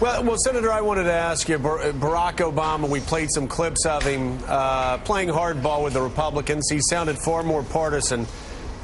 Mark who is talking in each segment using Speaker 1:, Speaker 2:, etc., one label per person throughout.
Speaker 1: Well, Senator, I wanted to ask you, Barack Obama, we played some clips of him playing hardball with the Republicans. He sounded far more partisan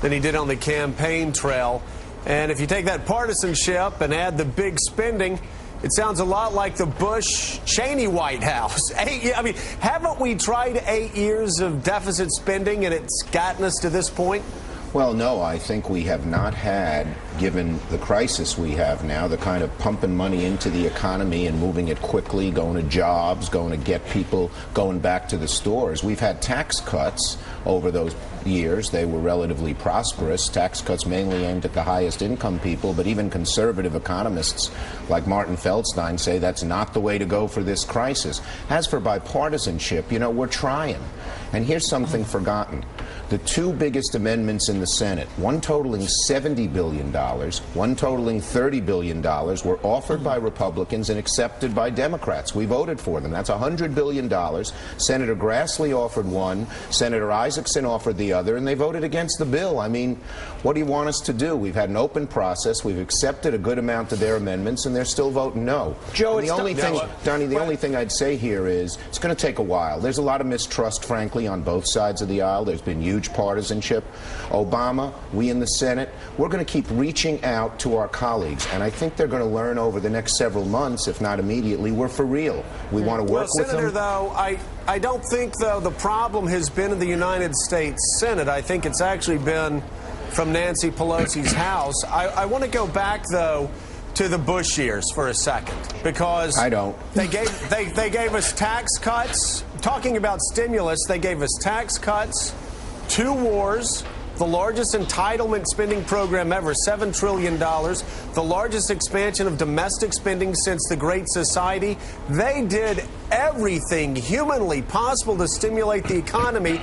Speaker 1: than he did on the campaign trail. And if you take that partisanship and add the big spending, it sounds a lot like the Bush-Cheney White House. I mean, haven't we tried 8 years of deficit spending and it's gotten us to this point?
Speaker 2: Well, no, I think we have not had, given the crisis we have now, the kind of pumping money into the economy and moving it quickly, going to jobs, going to get people going back to the stores. We've had tax cuts over those years. They were relatively prosperous. Tax cuts mainly aimed at the highest income people, but even conservative economists like Martin Feldstein say that's not the way to go for this crisis. As for bipartisanship, you know, we're trying. And here's something forgotten. The two biggest amendments in the Senate, one totaling $70 billion, one totaling $30 billion, were offered by Republicans and accepted by Democrats. We voted for them. That's $100 billion. Senator Grassley offered one, Senator Isaacson offered the other, and they voted against the bill. I mean, what do you want us to do? We've had an open process. We've accepted a good amount of their amendments, and they're still voting no.
Speaker 3: Joe,
Speaker 2: and the only thing, Donnie, the only thing I'd say here is it's going to take a while. There's a lot of mistrust, frankly, on both sides of the aisle. There's been huge partisanship. Obama, we in the Senate, we're going to keep reaching out to our colleagues, and I think they're going to learn over the next several months, if not immediately, we're for real. We want to work with them.
Speaker 1: Senator, though, I don't think, though, the problem has been in the United States Senate. I think it's actually been from Nancy Pelosi's House. I want to go back, though, to the Bush years for a second, because
Speaker 2: I don't.
Speaker 1: They gave us tax cuts. Talking about stimulus, they gave us tax cuts, 2 wars, the largest entitlement spending program ever, $7 trillion, the largest expansion of domestic spending since the Great Society. They did everything humanly possible to stimulate the economy,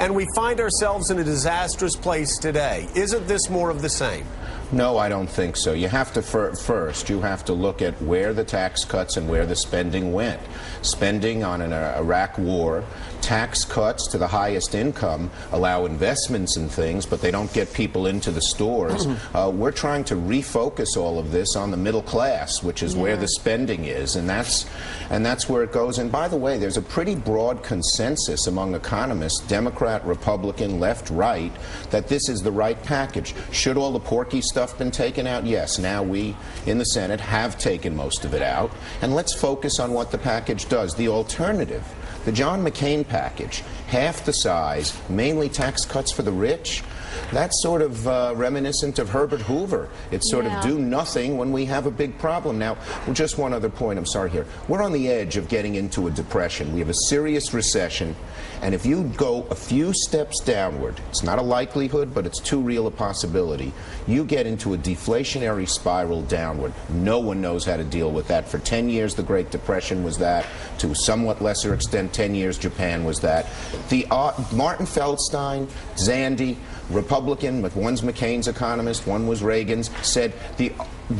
Speaker 1: and we find ourselves in a disastrous place today. Isn't this more of the same?
Speaker 2: No, I don't think so. You have to first, you have to look at where the tax cuts and where the spending went. Spending on an Iraq war, tax cuts to the highest income allow investments in things, but they don't get people into the stores. We're trying to refocus all of this on the middle class, which is where the spending is, and that's where it goes. And by the way, there's a pretty broad consensus among economists, Democrat, Republican, left, right, that this is the right package. Should all the porky stuff been taken out? Yes. Now we in the Senate have taken most of it out, and let's focus on what the package does. The alternative, the John McCain package, half the size, mainly tax cuts for the rich, that's sort of reminiscent of Herbert Hoover. It's sort of do nothing when we have a big problem. Now, just one other point, I'm sorry here. We're on the edge of getting into a depression. We have a serious recession, and if you go a few steps downward, it's not a likelihood, but it's too real a possibility, you get into a deflationary spiral downward. No one knows how to deal with that. For 10 years, the Great Depression was that. To a somewhat lesser extent, 10 years, Japan was that. The Martin Feldstein, Zandi, Republican, but one's McCain's economist, one was Reagan's, said the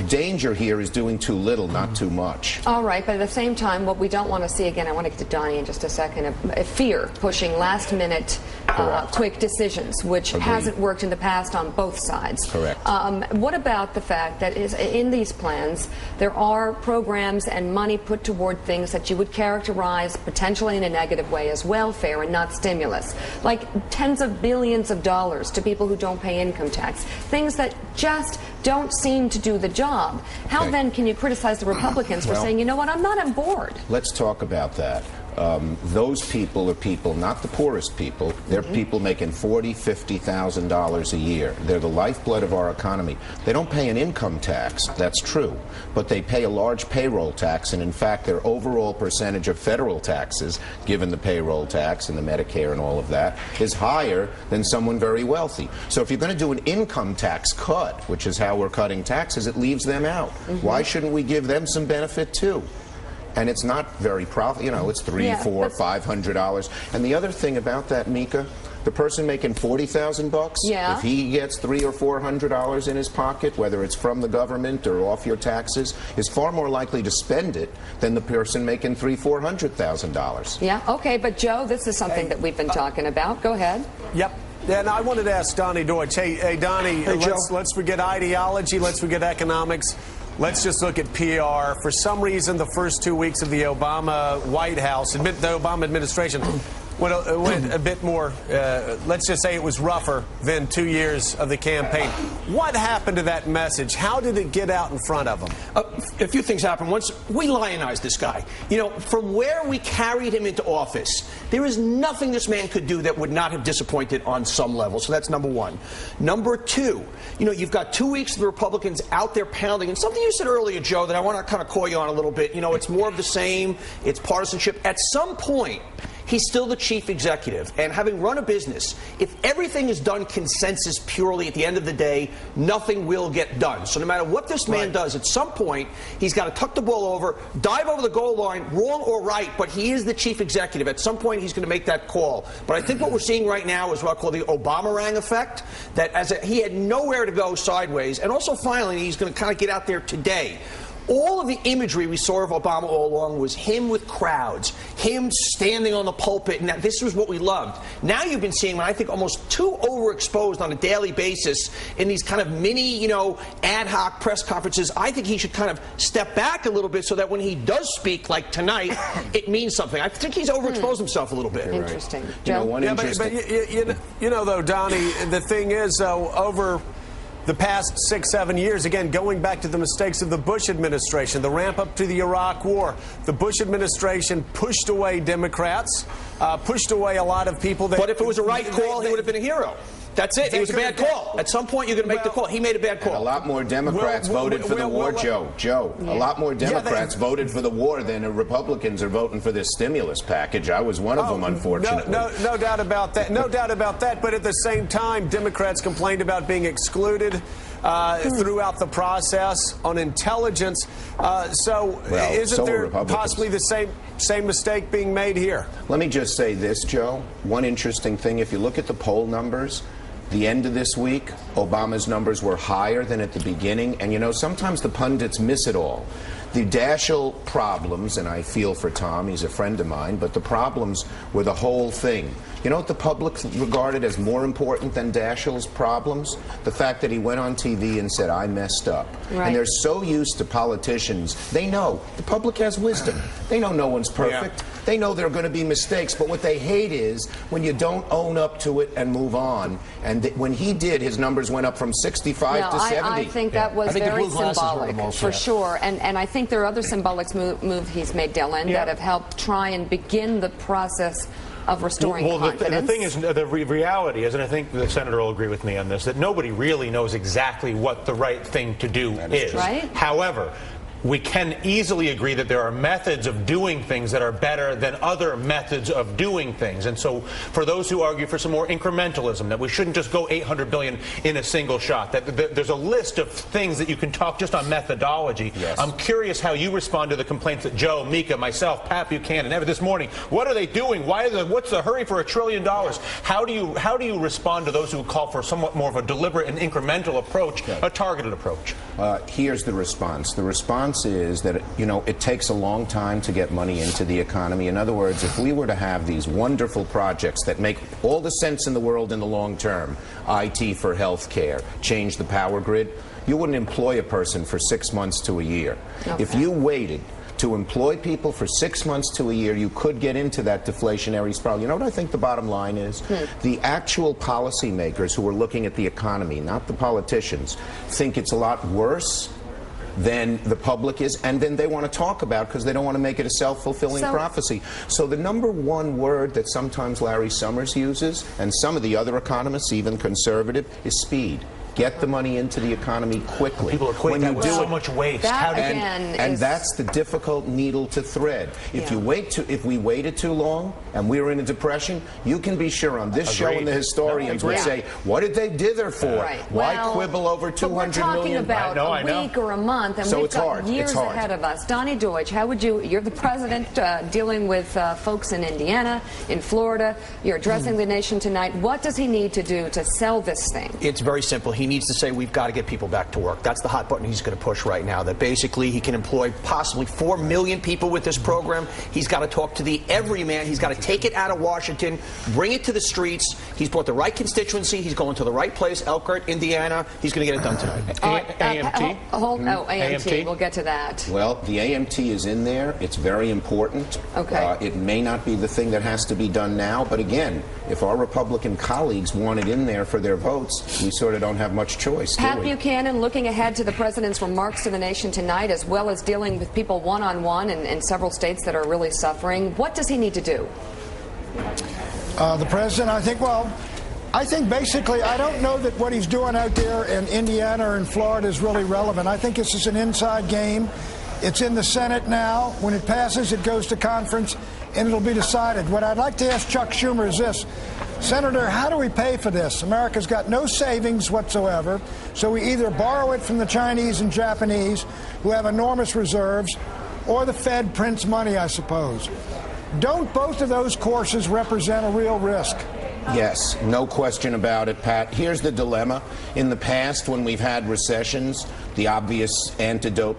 Speaker 2: danger here is doing too little, not too much.
Speaker 4: All right, but at the same time, what we don't want to see, again, I want to get to Donnie in just a second, a fear pushing last-minute quick decisions, which hasn't worked in the past on both sides.
Speaker 2: Correct.
Speaker 4: What about the fact that in these plans, there are programs and money put toward things that you would characterize potentially in a negative way as welfare and not stimulus, like tens of billions of dollars to people who don't pay income tax, things that just don't seem to do the job. How then can you criticize the Republicans for saying, you know what, I'm not on board?
Speaker 2: Let's talk about that. Those people are people, not the poorest people. They're people making $40,000, $50,000 a year. They're the lifeblood of our economy. They don't pay an income tax, that's true, but they pay a large payroll tax, and in fact their overall percentage of federal taxes, given the payroll tax and the Medicare and all of that, is higher than someone very wealthy. So if you're going to do an income tax cut, which is how we're cutting taxes, it leaves them out. Why shouldn't we give them some benefit too? And it's not very profitable, you know, it's $300, $400, $500. And the other thing about that, Mika, the person making $40,000, if he gets $300 or $400 in his pocket, whether it's from the government or off your taxes, is far more likely to spend it than the person making $300,000, $400,000.
Speaker 4: Yeah, okay, but Joe, this is something that we've been talking about. Go ahead.
Speaker 1: Yep. Yeah, and I wanted to ask Donnie Deutsch. Hey Donnie, let's forget ideology, let's forget economics. let's just look at PR. For some reason, the first 2 weeks of the Obama White House, the Obama administration, went a bit more, let's just say it was rougher than 2 years of the campaign. What happened to that message? How did it get out in front of them?
Speaker 3: A few things happened. Once, we lionized this guy. You know, from where we carried him into office, there is nothing this man could do that would not have disappointed on some level. So that's number one. Number two, you know, you've got 2 weeks of the Republicans out there pounding. And something you said earlier, Joe, that I want to kind of call you on a little bit. You know, it's more of the same. It's partisanship. At some point, he's still the chief executive, and having run a business, if everything is done consensus purely, at the end of the day, nothing will get done. So no matter what this man does, at some point, he's got to tuck the ball over, dive over the goal line, wrong or right, but he is the chief executive. At some point, he's going to make that call. But I think what we're seeing right now is what I call the Obama-rang effect, that he had nowhere to go sideways, and also finally, he's going to kind of get out there today. All of the imagery we saw of Obama all along was him with crowds, him standing on the pulpit, and this was what we loved. Now you've been seeing, I think, almost too overexposed on a daily basis in these kind of mini, you know, ad hoc press conferences. I think he should kind of step back a little bit so that when he does speak, like tonight, it means something. I think he's overexposed himself a little bit.
Speaker 4: Interesting.
Speaker 2: Right. You know, one interesting.
Speaker 1: But you know, though, Donnie, the thing is, though, over the past 6-7 years, again, going back to the mistakes of the Bush administration, the ramp up to the Iraq War, the Bush administration pushed away Democrats, pushed away a lot of people.
Speaker 3: But if it was a right call, he would have been a hero. That's it. It was a bad call. At some point, you're going to make the call. He made a bad call.
Speaker 2: A lot more Democrats voted for the war, Joe. A lot more Democrats voted for the war than Republicans are voting for this stimulus package. I was one of them, unfortunately.
Speaker 1: No doubt about that. No doubt about that. But at the same time, Democrats complained about being excluded throughout the process on intelligence. Isn't there possibly the same mistake being made here?
Speaker 2: Let me just say this, Joe. One interesting thing, if you look at the poll numbers, the end of this week, Obama's numbers were higher than at the beginning. And, you know, sometimes the pundits miss it all. The Daschle problems, and I feel for Tom, he's a friend of mine, but the problems were the whole thing. You know what the public regarded as more important than Daschle's problems? The fact that he went on TV and said, I messed up. Right. And they're so used to politicians. They know. The public has wisdom. They know no one's perfect. Yeah. They know there are going to be mistakes. But what they hate is when you don't own up to it and move on. And when he did, his numbers went up from 65 to 70.
Speaker 4: I think that was very symbolic, for sure. And I think there are other symbolic moves he's made, Dylan, that have helped try and begin the process of restoring confidence.
Speaker 5: The thing is, the reality is, and I think the senator will agree with me on this, that nobody really knows exactly what the right thing to do is.
Speaker 4: Right?
Speaker 5: However, we can easily agree that there are methods of doing things that are better than other methods of doing things. And so for those who argue for some more incrementalism, that we shouldn't just go $800 billion in a single shot, that there's a list of things that you can talk just on methodology. Yes. I'm curious how you respond to the complaints that Joe, Mika, myself, Pat Buchanan, ever this morning, what are they doing? What's the hurry for $1 trillion? How do you respond to those who call for somewhat more of a deliberate and incremental approach, a targeted approach?
Speaker 2: Here's the response. The response is that, you know, it takes a long time to get money into the economy. In other words, if we were to have these wonderful projects that make all the sense in the world in the long term, IT for health care, change the power grid, you wouldn't employ a person for 6 months to a year. Okay. If you waited to employ people for 6 months to a year, you could get into that deflationary spiral. You know what I think the bottom line is? The actual policymakers who are looking at the economy, not the politicians, think it's a lot worse than the public is, and then they want to talk about because they don't want to make it a self-fulfilling prophecy. So the number one word that sometimes Larry Summers uses, and some of the other economists, even conservative, is speed. Get the money into the economy quickly.
Speaker 5: People are quick. That was so much waste.
Speaker 2: And that's the difficult needle to thread. If we waited too long and we were in a depression, you can be sure on this show and the historians would say, what did they dither for?
Speaker 4: Right.
Speaker 2: Why quibble over 200 million?
Speaker 4: We're talking about a week or a month, and we've got years ahead of us. Donnie Deutsch, how would you're the president dealing with folks in Indiana, in Florida. You're addressing the nation tonight. What does he need to do to sell this thing?
Speaker 3: It's very simple. he needs to say we've got to get people back to work. That's the hot button he's going to push right now, that basically he can employ possibly 4 million people with this program. He's got to talk to the everyman. He's got to take it out of Washington, bring it to the streets. He's brought the right constituency. He's going to the right place, Elkhart, Indiana. He's going to get it done tonight.
Speaker 5: AMT?
Speaker 4: AMT. We'll get to that.
Speaker 2: Well, the AMT is in there. It's very important.
Speaker 4: Okay.
Speaker 2: It may not be the thing that has to be done now, but again, if our Republican colleagues want it in there for their votes, we sort of don't have much choice, do
Speaker 4: Pat
Speaker 2: we?
Speaker 4: Buchanan, looking ahead to the president's remarks to the nation tonight, as well as dealing with people one-on-one in several states that are really suffering, what does he need to do?
Speaker 6: The president, I think basically, I don't know that what he's doing out there in Indiana or in Florida is really relevant. I think this is an inside game. It's in the Senate now. When it passes, it goes to conference, and it'll be decided. What I'd like to ask Chuck Schumer is this. Senator, how do we pay for this? America's got no savings whatsoever, so we either borrow it from the Chinese and Japanese, who have enormous reserves, or the Fed prints money, I suppose. Don't both of those courses represent a real risk?
Speaker 2: Yes, no question about it, Pat. Here's the dilemma. In the past, when we've had recessions, the obvious antidote was